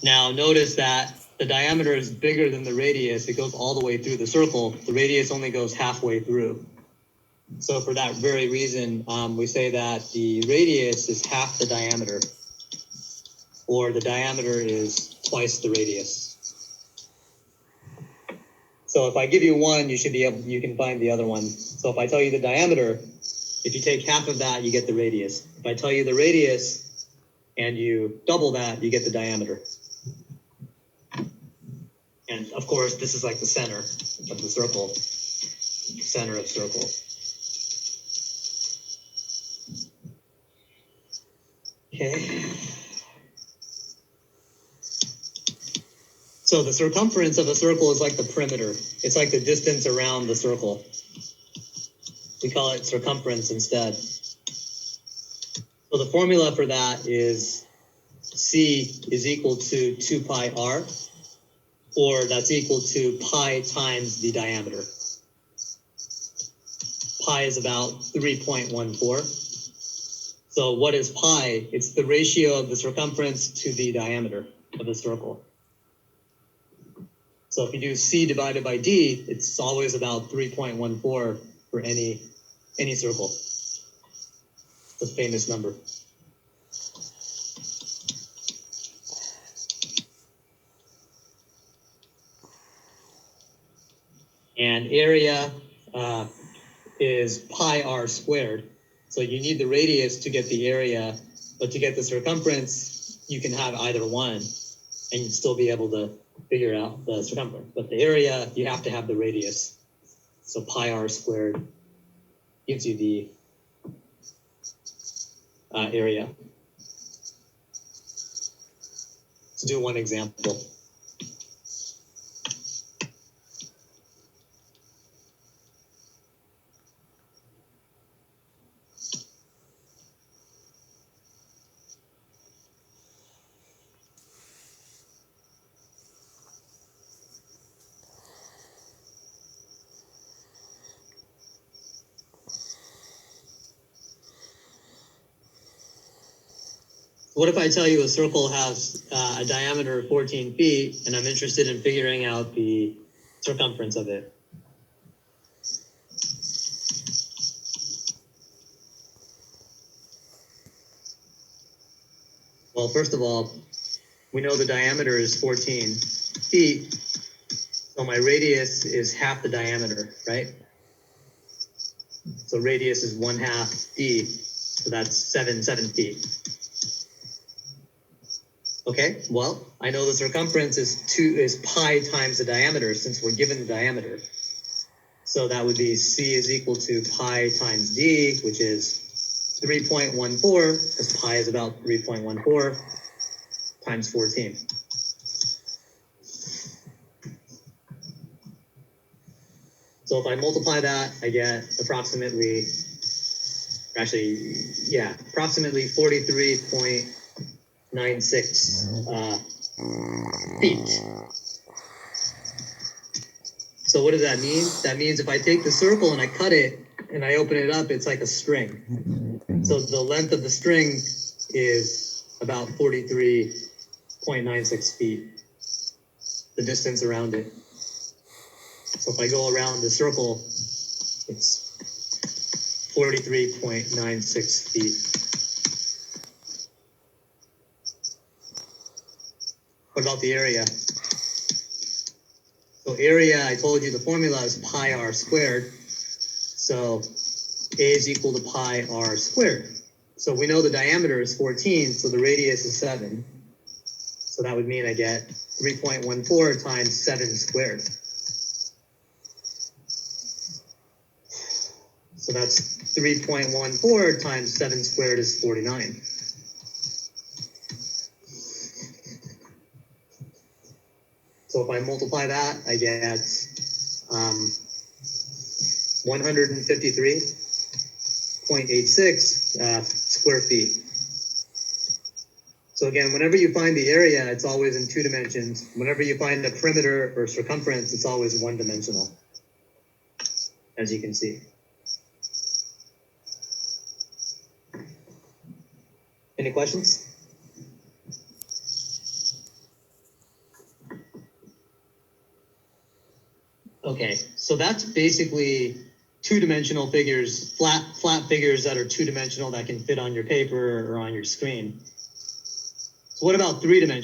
Now notice that the diameter is bigger than the radius. It goes all the way through the circle. The radius only goes halfway through. So for that very reason, we say that the radius is half the diameter, or the diameter is twice the radius. So if I give you one, you can find the other one. So if I tell you the diameter, if you take half of that, you get the radius. If I tell you the radius and you double that, you get the diameter. And of course, this is like the center of the circle, center of circle. Okay. So the circumference of a circle is like the perimeter. It's like the distance around the circle. We call it circumference instead. So the formula for that is C is equal to 2 pi r, or that's equal to pi times the diameter. Pi is about 3.14. So what is pi? It's the ratio of the circumference to the diameter of the circle. So if you do C divided by D, it's always about 3.14 for any circle. It's a famous number. And area is pi r squared. So you need the radius to get the area, but to get the circumference, you can have either one, and you'd still be able to figure out the circumference. But the area, you have to have the radius. So pi r squared gives you the area. Let's do one example. What if I tell you a circle has a diameter of 14 feet, and I'm interested in figuring out the circumference of it? Well, first of all, we know the diameter is 14 feet, so my radius is half the diameter, right? So radius is 1/2 d, so that's 7 feet. Okay, well, I know the circumference is pi times the diameter, since we're given the diameter. So that would be C is equal to pi times D, which is 3.14, because pi is about 3.14 times 14. So if I multiply that, I get approximately 43.96 feet. So what does that mean? That means if I take the circle and I cut it and I open it up, it's like a string. So the length of the string is about 43.96 feet, the distance around it. So if I go around the circle, it's 43.96 feet. What about the area? So area, I told you the formula is pi r squared. So A is equal to pi r squared. So we know the diameter is 14, so the radius is 7. So that would mean I get 3.14 times 7 squared. So that's 3.14 times 7 squared is 49. So if I multiply that, I get 153.86 square feet. So again, whenever you find the area, it's always in 2 dimensions. Whenever you find the perimeter or circumference, it's always 1-dimensional, as you can see. Any questions? Okay, so that's basically two-dimensional figures, flat figures that are two-dimensional that can fit on your paper or on your screen. So what about three-dimensional?